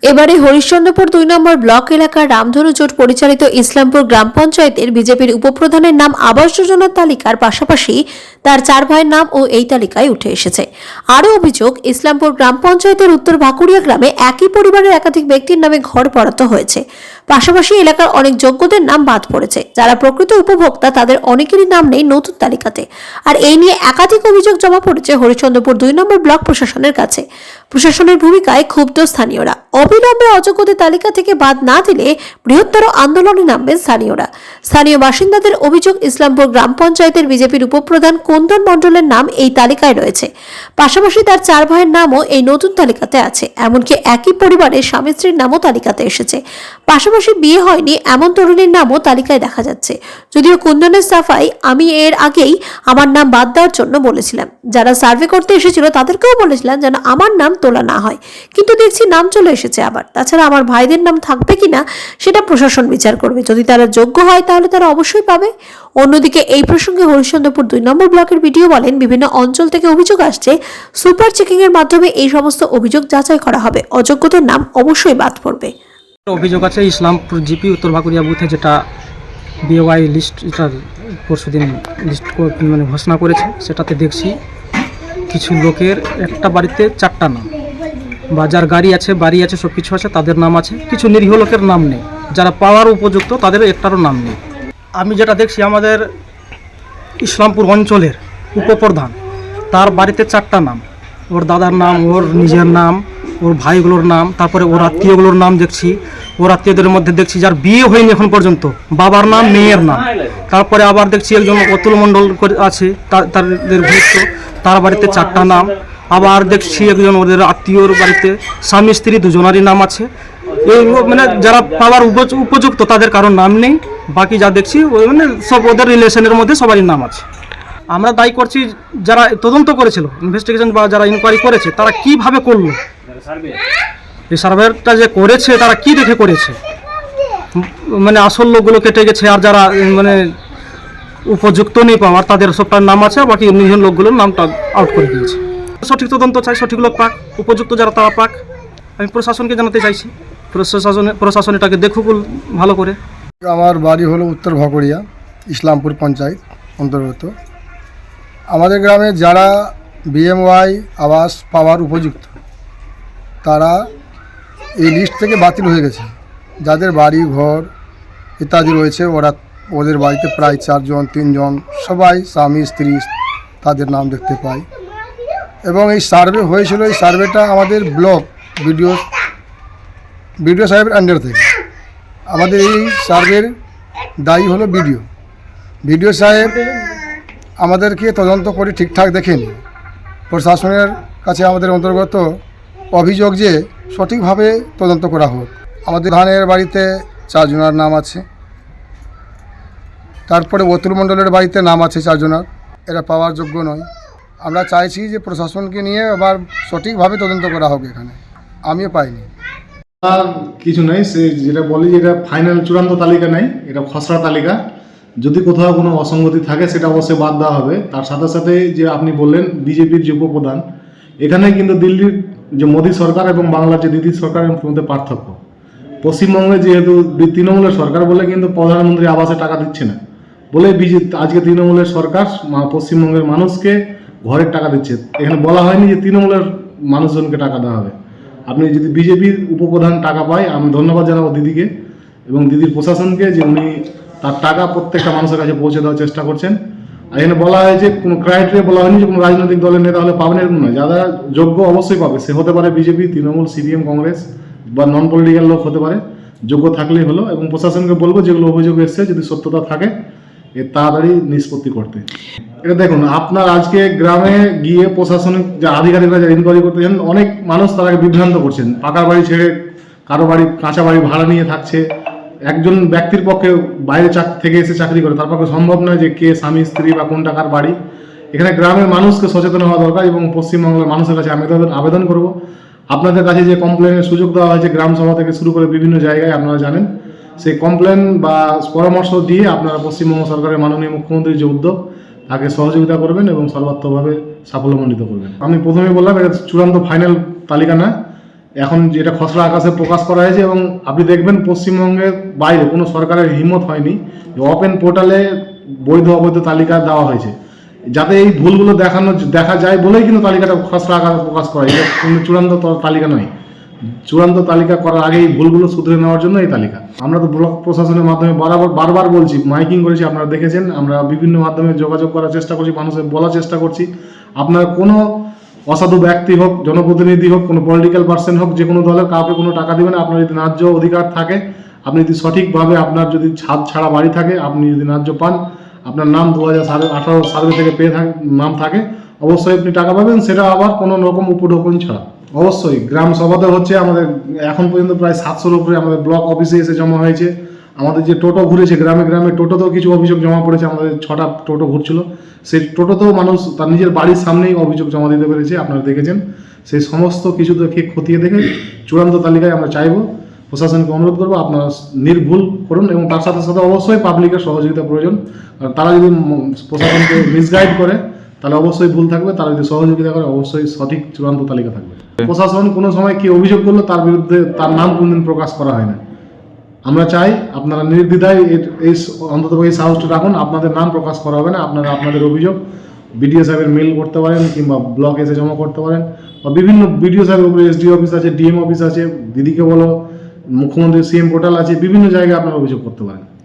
এবারে হরিশ্চন্দ্রপুর ২ নম্বর ব্লক এলাকার রামধনু জোট পরিচালিত ইসলামপুর গ্রাম পঞ্চায়েতের বিজেপির উপপ্রধানের নাম আবাস যোজনার তালিকার পাশাপাশি তার ৪ ভাইয়ের নাম ও এই তালিকায় উঠে এসেছে। আরও অভিযোগ, ইসলামপুর গ্রাম পঞ্চায়েতের উত্তর ভাকুড়িয়া গ্রামে একই পরিবারের একাধিক ব্যক্তির নামে ঘর বরাদ্দ হয়েছে। পাশাপাশি এলাকার অনেক যোগ্যদের নাম বাদ পড়েছে। যারা প্রকৃত উপভোক্তা তাদের অনেকেরই নাম নেই নতুন তালিকাতে। আর এই নিয়ে একাধিক অভিযোগ জমা পড়েছে হরিশ্চন্দ্রপুর ২ নম্বর ব্লক প্রশাসনের কাছে। প্রশাসনের ভূমিকায় ক্ষুব্ধ স্থানীয়রা। অবিলম্বে অযোগ্যদের তালিকা থেকে বাদ না দিলে বৃহত্তর আন্দোলনে নামবেন স্থানীয়রা। স্থানীয় বাসিন্দাদের অভিযোগ, ইসলামপুর গ্রাম পঞ্চায়েতের বিজেপির উপপ্রধান কুন্দন মণ্ডলের নাম এই তালিকায় রয়েছে। পাশাপাশি তার ৪ ভাইয়ের নামও এই নতুন তালিকাতে আছে। এমনকি একই পরিবারের স্বামী স্ত্রীর নামও তালিকাতে এসেছে। পাশাপাশি বিয়ে হয়নি এমন তরুণীর নামও তালিকায় দেখা যাচ্ছে। যদিও কুন্দনের সাফাই, আমি এর আগেই আমার নাম বাদ দেওয়ার জন্য বলেছিলাম। যারা সার্ভে করতে এসেছিল তাদেরকেও বলেছিলাম যেন আমার নাম তোলা না হয়, কিন্তু দেখছি নাম চলে এসেছে আবার। তাছাড়া আমার ভাইদের নাম থাকবে কিনা সেটা প্রশাসন বিচার করবে। যদি তারা যোগ্য হয় তাহলে তারা অবশ্যই পাবে। অন্যদিকে এই প্রসঙ্গে হরিশ্চন্দ্রপুর ২ নম্বর ব্লকের ভিডিও বলেন, বিভিন্ন অঞ্চল থেকে অভিযোগ আসছে। সুপার চেকিং এর মাধ্যমে এই সমস্ত অভিযোগ যাচাই করা হবে। অযোগ্যদের নাম অবশ্যই বাদ পড়বে। অভিযোগ আছে ইসলামপুর জিপি উত্তর ভাকুড়িয়া বুথে, যেটা বিওয়াই লিস্ট পরশুদিন লিস্ট ঘোষণা করেছে। সেটাতে দেখছি কিছু লোকের একটা বাড়িতে ৪টা নাম, বা যার গাড়ি আছে, বাড়ি আছে, সব কিছু আছে, তাদের নাম আছে। কিছু নিরীহ লোকের নাম নেই, যারা পাওয়ার উপযুক্ত তাদের একটারও নাম নেই। আমি যেটা দেখছি, আমাদের ইসলামপুর অঞ্চলের উপপ্রধান, তার বাড়িতে ৪টা নাম। ওর দাদার নাম, ওর নিজের নাম, ওর ভাইগুলোর নাম, তারপরে ওর আত্মীয়গুলোর নাম দেখছি। ওর আত্মীয়দের মধ্যে দেখছি যার বিয়ে হয়নি এখন পর্যন্ত, বাবার নাম, মেয়ের নাম। তারপরে আবার দেখছি একজন অতুল মণ্ডল আছে, তাদের ভক্ত, তার বাড়িতে 4টা নাম। আবার দেখছি একজন ওদের আত্মীয়র বাড়িতে স্বামী স্ত্রী দুজনারই নাম আছে। এই যারা পাওয়ার উপযুক্ত তাদের কারোর নাম নেই। বাকি যা দেখছি ওই সব ওদের রিলেশনের মধ্যে সবারই নাম আছে। আমরা দায়ী করছি যারা তদন্ত করেছিল, ইনভেস্টিগেশন বা যারা ইনকোয়ারি করেছে, তারা কিভাবে করলো, এই সার্ভেটা যে করেছে তারা কি দেখে করেছে। আসল লোকগুলো কেটে গেছে, আর যারা উপযুক্ত নেই পাওয়ার তাদের সবটার নাম আছে, বাকি নিজন লোকগুলোর নামটা আউট করে দিয়েছে। সঠিক তদন্ত চাই, সঠিক লোক পাক, উপযুক্ত যারা তারা পাক। আমি প্রশাসনকে জানাতে চাইছি, প্রশাসন এটাকে দেখুক ভালো করে। আমার বাড়ি হলো উত্তর ভাকুড়িয়া, ইসলামপুর পঞ্চায়েত অন্তর্গত। আমাদের গ্রামে যারা বিএমওয়াই আবাস পাওয়ার উপযুক্ত তারা এই লিস্ট থেকে বাতিল হয়ে গেছে। যাদের বাড়ি ঘর ইত্যাদি রয়েছে, ওদের বাড়িতে প্রায় 4 জন 3 জন, সবাই স্বামী স্ত্রী, তাদের নাম দেখতে পাই। এবং এই সার্ভে হয়েছিল, এই সার্ভেটা আমাদের ব্লক বিডিও সাহেবের আন্ডার থেকে। আমাদের এই সার্ভের দায়ী হলো বিডিও সাহেব। আমাদেরকে তদন্ত করে ঠিকঠাক দেখেনি। প্রশাসনের কাছে আমাদের অন্তর্গত অভিযোগ যে সঠিকভাবে তদন্ত করা হোক। আমাদের ধানের বাড়িতে 4 জনের নাম আছে, তারপরে অতুল মণ্ডলের বাড়িতে নাম আছে 4 জনের, এরা পাওয়ার যোগ্য নয়। আমরা চাইছি যে প্রশাসনকে নিয়ে আবার সঠিকভাবে তদন্ত করা হোক। এখানে আমিও পাইনি। আর কিছু নাই, সে যেটা বলি যে এটা ফাইনাল চূড়ান্ত তালিকা নাই, এটা খসড়া তালিকা। যদি কোথাও কোনো অসঙ্গতি থাকে সেটা অবশ্যই বাদ দেওয়া হবে। তার সাথে সাথে যে আপনি বললেন বিজেপির যে উপপ্রধান, এখানে কিন্তু দিল্লির যে মোদী সরকার এবং বাংলার যে দিদি সরকারের মধ্যে পার্থক্য। পশ্চিমবঙ্গে যেহেতু তৃণমূলের সরকার বলে কিন্তু প্রধানমন্ত্রী আবাসে টাকা দিচ্ছে না বলে আজকে তৃণমূলের সরকার পশ্চিমবঙ্গের মানুষকে ঘরের টাকা দিচ্ছে। এখানে বলা হয়নি যে তৃণমূলের মানুষজনকে টাকা দেওয়া হবে। আপনি যদি বিজেপির উপপ্রধান টাকা পায়, আমি ধন্যবাদ জানাবো দিদিকে এবং দিদির প্রশাসনকে যে উনি তার টাকা প্রত্যেকটা মানুষের কাছে পৌঁছে দেওয়ার চেষ্টা করছেন। আর এখানে বলা হয়েছে কোনো ক্রাইটেরিয়া বলা হয়নি যে কোনো রাজনৈতিক দলের নেতা হলে পাবেন, এরকম নয়। যারা যোগ্য অবশ্যই পাবে। সে হতে পারে বিজেপি, তৃণমূল, সিপিএম, কংগ্রেস বা নন পলিটিক্যাল লোক হতে পারে। যোগ্য থাকলেই হলো। এবং প্রশাসনকে বলবো যেগুলো অভিযোগ এসছে যদি সত্যতা থাকে এর তাড়াতাড়ি নিষ্পত্তি করতে। এটা দেখুন, আপনার আজকে গ্রামে গিয়ে প্রশাসনিক যে আধিকারিকরা যারা ইনকোয়ারি করতে যান, অনেক মানুষ তারাকে বিভ্রান্ত করছেন। পাকা বাড়ি ছেড়ে কারো বাড়ি কাঁচা বাড়ি ভাড়া নিয়ে থাকছে। একজন ব্যক্তির পক্ষে বাইরে থেকে এসে চাকরি করে, তার পক্ষে সম্ভব নয় যে কে স্বামী স্ত্রী বা কোন টাকার বাড়ি। এখানে গ্রামের মানুষকে সচেতন হওয়া দরকার এবং পশ্চিমবাংলার মানুষের কাছে আমি আবেদন করব, আপনাদের কাছে যে কমপ্লেনের সুযোগ দেওয়া হয়েছে গ্রাম সভা থেকে শুরু করে বিভিন্ন জায়গায়, আপনারা জানেন, সেই কমপ্লেন বা পরামর্শ দিয়ে আপনারা পশ্চিমবঙ্গ সরকারের মাননীয় মুখ্যমন্ত্রীর যে উদ্যোগ তাকে সহযোগিতা করবেন এবং সর্বাত্মকভাবে সাফল্যমণ্ডিত করবেন। আমি প্রথমেই বললাম এটা চূড়ান্ত ফাইনাল তালিকা না, এখন যেটা খসড়া আকাশে প্রকাশ করা হয়েছে, এবং আপনি দেখবেন পশ্চিমবঙ্গের বাইরে কোনো সরকারের হিম্মত হয়নি ওপেন পোর্টালে বৈধ অবৈধ তালিকা দেওয়া হয়েছে, যাতে এই ভুলগুলো দেখা যায় বলেই কিন্তু তালিকাটা খসড়া আকারে প্রকাশ করা হয়। এটা কিন্তু চূড়ান্ত তালিকা নয়। চূড়ান্ত তালিকা করার আগে এই ভুলগুলো শুধরে নেওয়ার জন্য এই তালিকা। আমরা তো ব্লক প্রশাসনের মাধ্যমে বারবার বলছি, মাইকিং করেছি, আপনারা দেখেছেন, আমরা বিভিন্ন মাধ্যমে যোগাযোগ করার চেষ্টা করছি, মানুষের বলার চেষ্টা করছি, আপনারা কোনো অসাধু ব্যক্তি হোক, জনপ্রতিনিধি হোক, কোনো পলিটিক্যাল পার্সন হোক, যে কোনো দলের কাউকে কোনো টাকা দিবেন না। আপনার যদি ন্যায্য অধিকার থাকে, আপনি যদি সঠিকভাবে আপনার যদি ছাদ ছাড়া বাড়ি থাকে, আপনি যদি ন্যায্য পান, আপনার নাম 2018 সার্ভে থেকে নাম থাকে, অবশ্যই আপনি টাকা পাবেন, সেটা আবার কোনো রকম উপঢৌকন ছাড়া। অবশ্যই গ্রাম সভাতে হচ্ছে, আমাদের এখন পর্যন্ত প্রায় 700-র উপরে আমাদের ব্লক অফিসে এসে জমা হয়েছে। আমাদের যে টোটো ঘুরেছে গ্রামে গ্রামে, টোটোতেও কিছু অভিযোগ জমা পড়েছে। আমাদের 6টা টোটো ঘুরছিল, সেই টোটোতেও মানুষ তার নিজের বাড়ির সামনেই অভিযোগ জমা দিতে পেরেছে, আপনারা দেখেছেন। সেই সমস্ত কিছু দেখে খতিয়ে দেখে চূড়ান্ত তালিকায় আমরা চাইবো, প্রশাসনকে অনুরোধ করবো আপনারা নির্ভুল করুন, এবং তার সাথে সাথে অবশ্যই পাবলিকের সহযোগিতা প্রয়োজন। কারণ তারা যদি প্রশাসনকে মিসগাইড করে তাহলে অবশ্যই ভুল থাকবে, তারা যদি সহযোগিতা করে অবশ্যই সঠিক চূড়ান্ত তালিকা থাকবে। প্রশাসন কোনো সময় কি অভিযোগ করলো তার বিরুদ্ধে তার নাম কোনদিন প্রকাশ করা হয় না। আমরা চাই আপনারা নির্দ্বিধায় এই অন্তত এই সাহসটা রাখুন, আপনাদের নাম প্রকাশ করা হবে না। আপনারা আপনাদের অভিযোগ বিডিও সাহেবের মেল করতে পারেন, কিংবা ব্লক এসে জমা করতে পারেন, বা বিভিন্ন বিডিও সাহেবের উপরে এসডি অফিস আছে, ডিএম অফিস আছে, দিদিকে বলো, মুখ্যমন্ত্রী সিএম পোর্টাল আছে, বিভিন্ন জায়গায় আপনারা অভিযোগ করতে পারেন।